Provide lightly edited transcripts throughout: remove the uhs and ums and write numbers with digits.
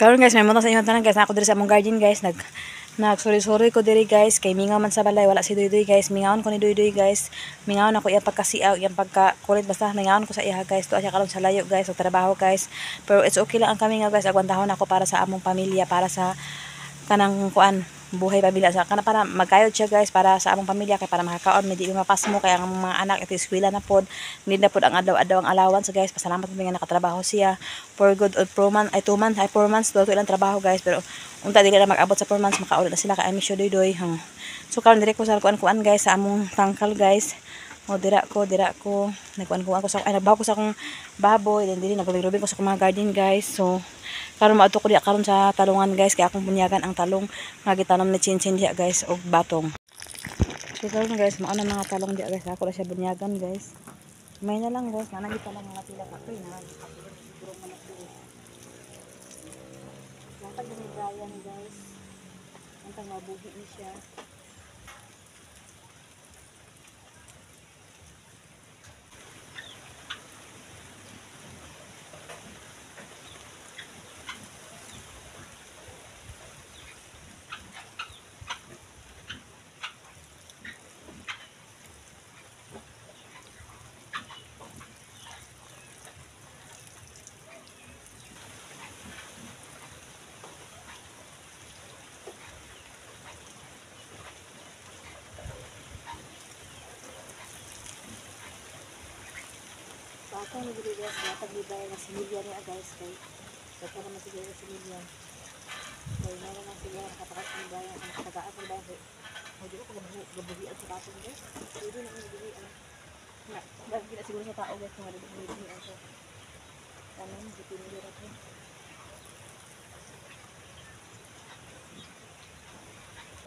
Karon guys, may muna sa inyo tanan guys. Ako diri sa among garden guys. Nagsuri-suri ko diri guys. Kay mingaw man sa balay, wala si Duydoy guys. Mingawon ko ni Duydoy guys. Mingawon ako iya pagkasiaw, iyang pagka-kulit basta mingawon ko sa iya guys. Tuwa siya karon sa layo guys, sa trabaho guys. Pero it's okay lang ang kami nga guys. Agwantahon ako para sa among pamilya, para sa kanang kuan buhay pamilya sa kana para magkayod siya guys para sa among pamilya kay para makakaon medyo mapasmo kay ang mga anak ito eskwela na pod need na pod ang adlaw-adlaw ang allowance guys. Pasalamat po nga nakatrabaho siya for good or 4 months ay 2 months ay 4 months daw ilang trabaho guys pero unta dili na mag-abot sa 4 months makauli na sila kay Amisyo Doydoy so karon dire ko sa kuan guys sa among tangkal guys. O dira ko nagkuan ko sa ay nagbaho ko sa akong baboy then dili naglubing ko sa akong mga garden guys. So karon maadto ko diya karon sa talungan guys kay akong bunyagan ang talong nga gitanom ni Chinchin diya guys og batong. So karon guys mao na mga talong diya guys ako na siya bunyagan guys. May na lang guys na nagitanom mga tila ka kay na siguro manok dito. Latag ni Brian guys. Antang mabuhi ni siya. Ako ni dili guys latag ni Brian na similya niya guys kay sa para matigay sa similya. Kaya na lang sila nakapakas ni Brian ang tagaan ni Brian. O di ko gabuhian sa batong guys. Pwede na yung gabuhian. Na, dahil kita siguro sa tao guys kung ano gabuhian sa tanong, dito nila ito.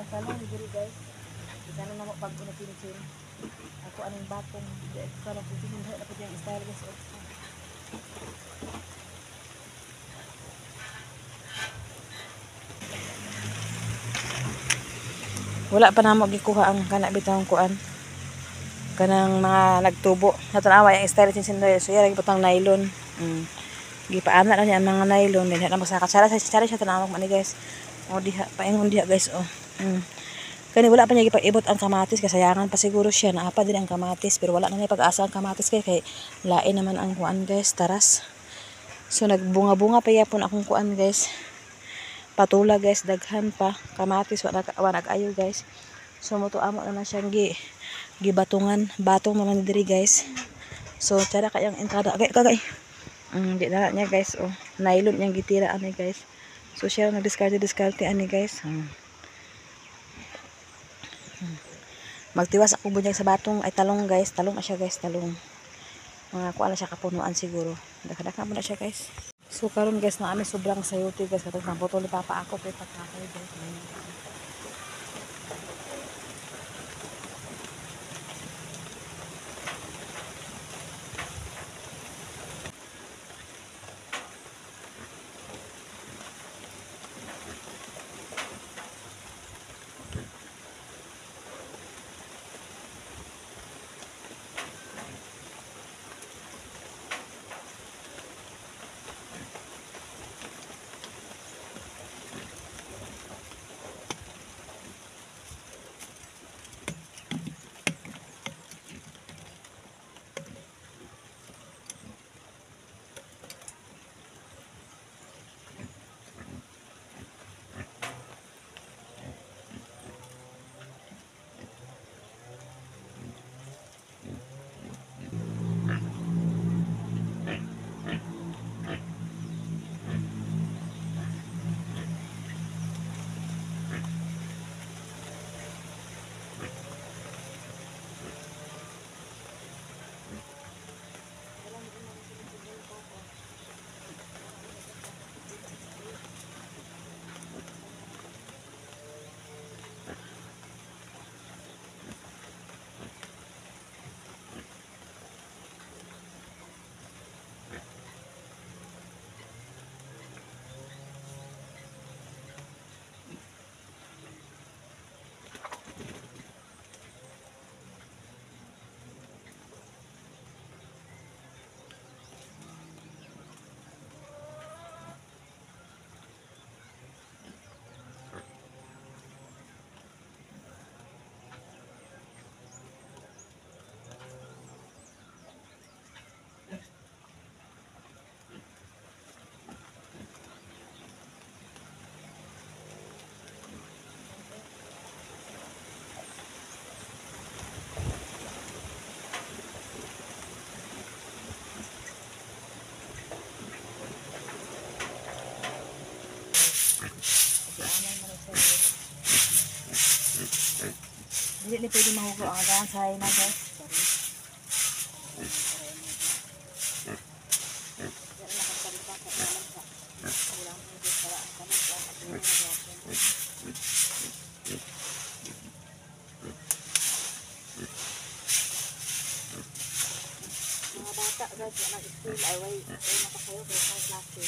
Pasalang dito guys. Isa na naman pag unatin ako anong batong parang pupunin na dapat yung style guys. Wala pa namo gikuha ang kana bitang kuan kanang mga nagtubo natanawa yung style sinsindoy so yara giputang nylon gipaana na niya ang mga nylon din na masakatsara siya tanawag man ni guys o diha paingon diha guys kani wala pa niya gipag-ibot ang kamatis kasayangan pa siguro siya naapa din ang kamatis pero wala na niya pag-asa ang kamatis kay lain naman ang kuan guys taras so nagbunga-bunga pa yapon akong kuan guys patula guys daghan pa kamatis wala nag-ayo guys so moto amo na siyang gibatungan batong naman diri guys so tara kayang entrada kagay di na niya guys nylon yang gitira ani guys so siya nagdiskarte ani guys magtiwas ako bunyag sa batong ay talong guys talong na siya guys talong mga kuan na siya kapunuan siguro dakadaka mo na siya guys. So karon guys na ami sobrang sayote guys katong nabotol ni papa ako kay pagkakay guys. ni pwede mahugo ang agang sahay na guys. Mga bata guys, nag-school ay way nakakayo kaya sa klase.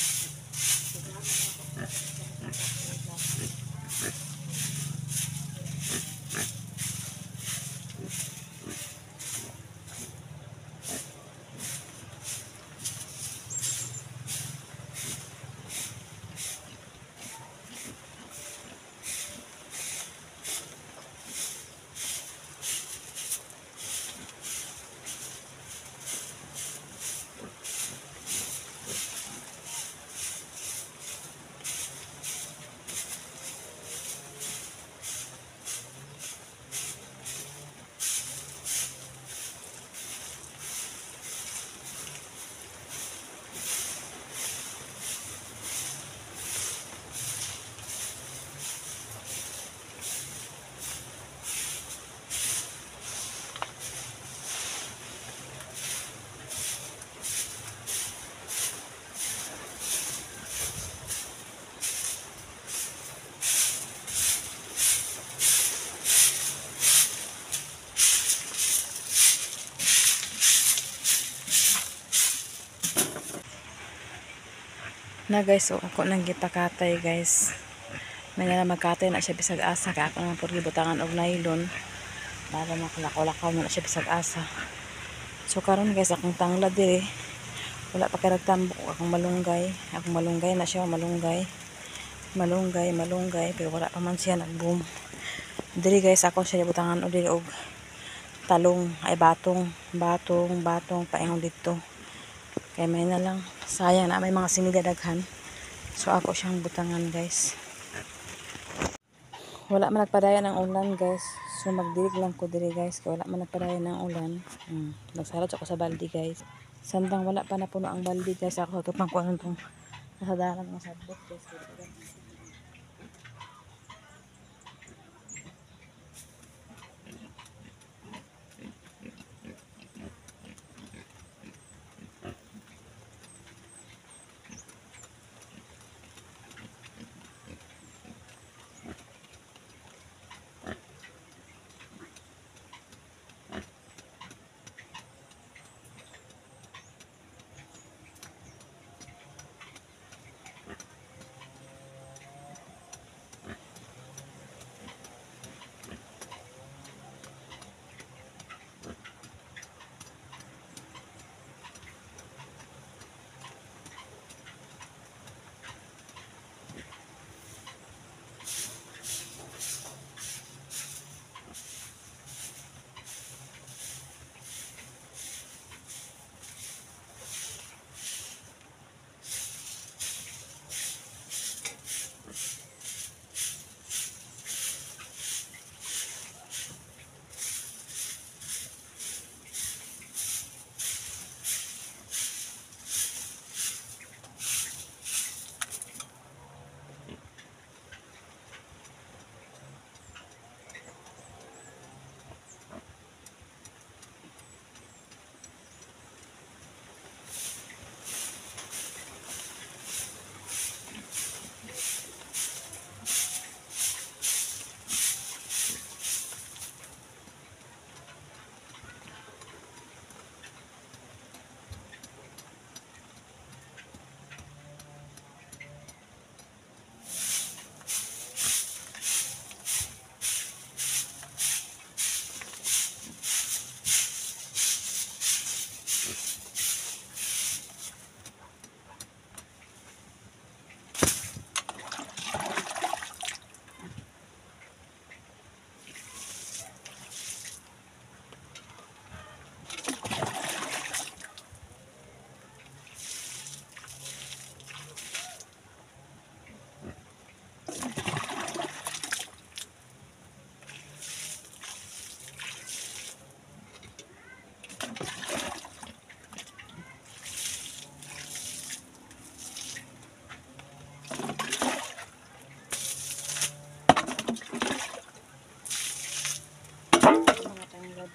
Na guys, so ako nang gipakatay guys. May na magkatay na siya bisag asa kaya ako nang purgi butangan og nylon para makalakaw-lakaw na siya bisag asa. So karon guys, akong tanglad diri. Wala pa kay nagtambok akong malunggay. Akong malunggay na siya, malunggay. Malunggay pero wala pa man siya nagboom. Diri guys, ako siya butangan og diri og talong ay batong paingon dito. Kaya may na lang. Sayang na may mga similya daghan. So ako siyang butangan guys. Wala man nagpadayon ng ulan guys. So magdilig lang ko diri guys. Kaya wala man nagpadayon ng ulan. Nagsarat ako sa baldi guys. Samtang wala pa napuno ang baldi guys. Ako sa tupang ko anong itong nasa dalan mga sabot guys.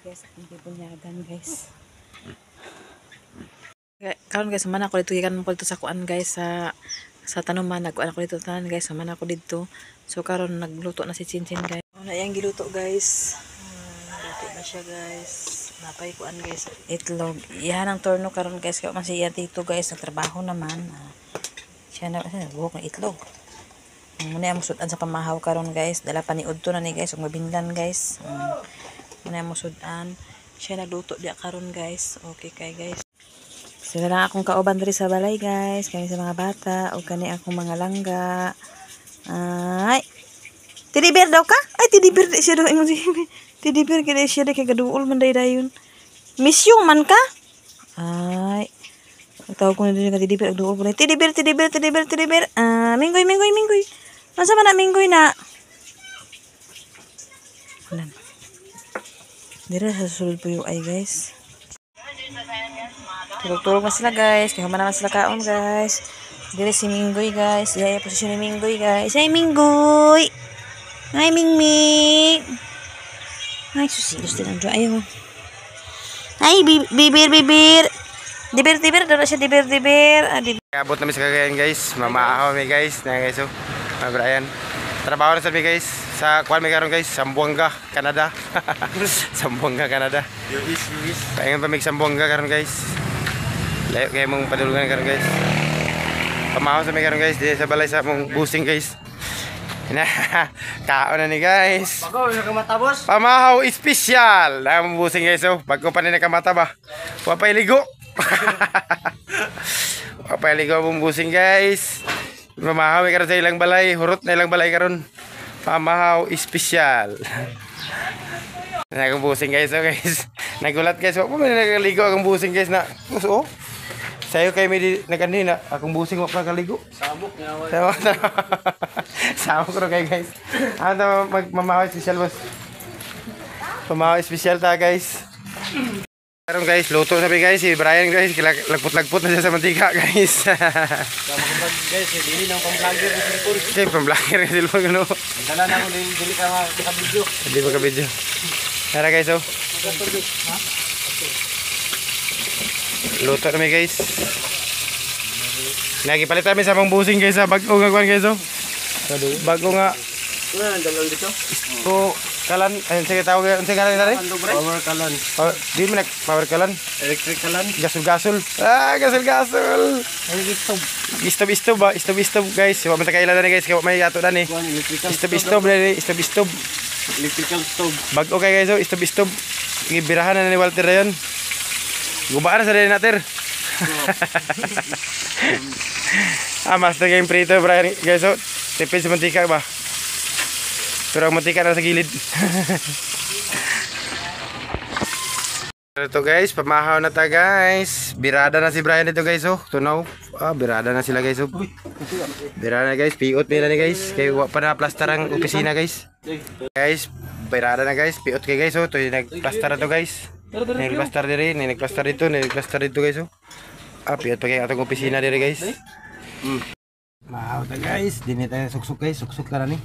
guys, akong pibunyagan guys. Karon guys, man ako dito gikan ko dito sa kuan guys sa tanuman, nagkuan ako dito tanan guys, man ako dito. So karon nagluto na si Chinchin guys. Ano yang giluto guys? Luto na siya guys. Napay kuan guys, itlog. Iyan ang turno karon guys, kaya man siya dito guys, nagtrabaho naman. Siya na nagbuhok ng itlog. Muna yung musudan sa pamahaw karon guys, dala pa ni Udto na ni guys, ug mabinlan guys. Muna yung musudan. Siya nagluto dia karon guys. Okay kay guys. Sila lang akong kauban diri sa balay guys, kani sa mga bata o kani akong mga langga. Ay. Teddy bear daw ka? Ay teddy bear di siya daw ingon si teddy bear kay siya kay gaduol man dayon. Miss you man ka? Ay. Tawag ko na din ka teddy bear gaduol ko. Teddy bear, teddy bear, teddy bear, teddy bear. Minggoy, minggoy, minggoy. Masa man na minggoy na? Alam. Dira sa sulod po yung ay guys. Tulog-tulog na sila guys. Kaya naman sila kaon guys. Dili si Minggoy guys. Iya posisyon ni Minggoy guys. Ay Minggoy. Ay Mingming. Ay susilos din ang ayaw. Ay bibir bibir. Dibir dibir dala siya dibir dibir. Abot namin sa Cagayan guys. Mamaahaw mi guys. Na guys oh. Brian. Trabaho na sa mi guys. Sa kuan mi karon guys. Sambuanga, Canada. Sambuanga, Canada. Yuis. Paingon pa mi Sambuanga karon guys. Layo kayo mong padulungan karon guys. Pamahaw sa mi karon guys. Di sa balay sa mong busing guys. Kaon na ni guys. Bago na kamata boss. Pamahaw espesyal. Ang busing guys oh. Bago pa ni nakamata ba. Wa pa iligo. Wa pa iligo mong busing guys. Pamahaw karon sa ilang balay. Hurot na ilang balay karon. Pamahaw espesyal. Akong busing guys oh guys. Nagulat guys. Wa pa man nagaligo akong busing guys na. Oh. Sayo kay may naganina akong busing wa pa kaligo. Sabok nga. Sabok ro kay guys. Ano magmamahaw special boss. Pamahaw special ta guys. Karon guys, luto sabi guys si Brian guys, lagput-lagput na siya sa mantika guys. Guys, dili nang pang-vlogger ni Silpon. Okay, pang-vlogger ni Silpon ano. Dala na ko dili ka maka-video. Hindi ba ka-video? Tara guys oh. Luto na guys. Lagi palit kami sa pang busing guys sa bago nga kwan guys oh. Bago nga. Ano dalang dito? So, kalan, ayun sige tawag, sige kalan tadi. Power kalan. Oh, di mo power kalan. Electric kalan. Gasol-gasol. Gasol-gasol. Ay stove. Istov ba? Istov guys. Wa man ta kailan na guys, kay may ato na ni. Istov dali, istov. Electrical stove. Bago kay guys oh, istov. Gibirahan na ni Walter rayon. Gubaan na sa rin natin. Master game prito Brian guys oh. Tipid sa mantika ba? Pero ang mantika na sa gilid. Ito guys, pamahaw na ta guys. Birada na si Brian dito guys oh. Tunaw. Birada na sila guys oh. Birada na guys, piot nila ni guys. Kaya pa na plaster ang opisina guys. Guys, birada na guys, piot kay guys oh. Ito yung nagplaster na to guys. Nagplaster diri, nagplaster dito guys oh. Piot pa kay atong opisina diri guys. Mahaw ta guys, dinit tayo suksok guys, suksok ka na ni.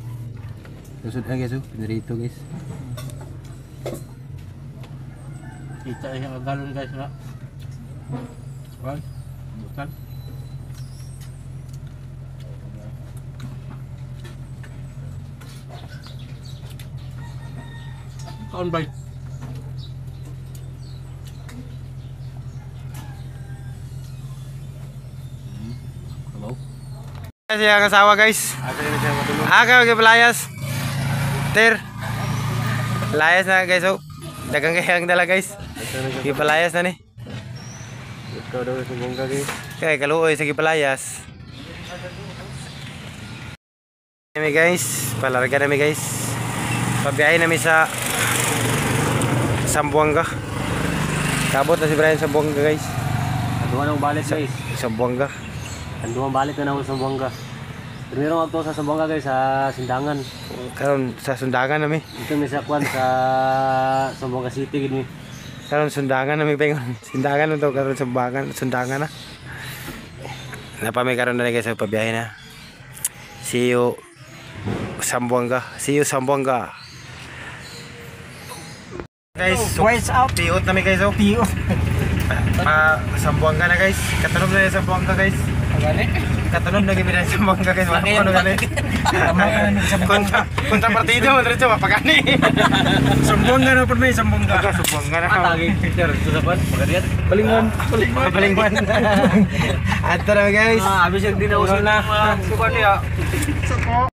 Susod na guys oh, pinarito guys. Kita yung galon guys na. Wag. Bukan. Kaon bay. Hello. Kasi ang asawa guys. Kayo pelayas. Ter. Layas na guys oh. Dagang kayang dala guys. Gipalayas na ni. Ikaw daw sa bongga guys. Kaya kaluoy sa gipalayas. Nami guys, palarga nami guys. Pabiyahe nami sa Sambuanga. Kabot na si Brian sa Sambuanga guys. Anduan ang balit guys. Sambuanga. Anduan balik na naman sa Sambuanga. Primero ako sa Sambuanga guys sa Sindangan. Karon sa Sundangan nami. Ito may sakwan sa Sambuanga City gini. Karon Sundangan nami pengon. Sindangan to karon Sundangan na. Napami karon na guys sa pabiyahe na. See you Sambuanga. Guys, piot na mi guys oh. Piot. Sambuanga na guys. Katunog na yung Sambuanga guys. Katunog na gimina yung Sambuanga guys. Wala ko ano gani. Kontra partido mo diretso mapagani. Sambuanga na pud may Sambuanga. Sambuanga na. Tagi picture sa dapat. Magadiat. Balingwan. Ato na guys. Abis yung dinausan na. Suko niya. Suko.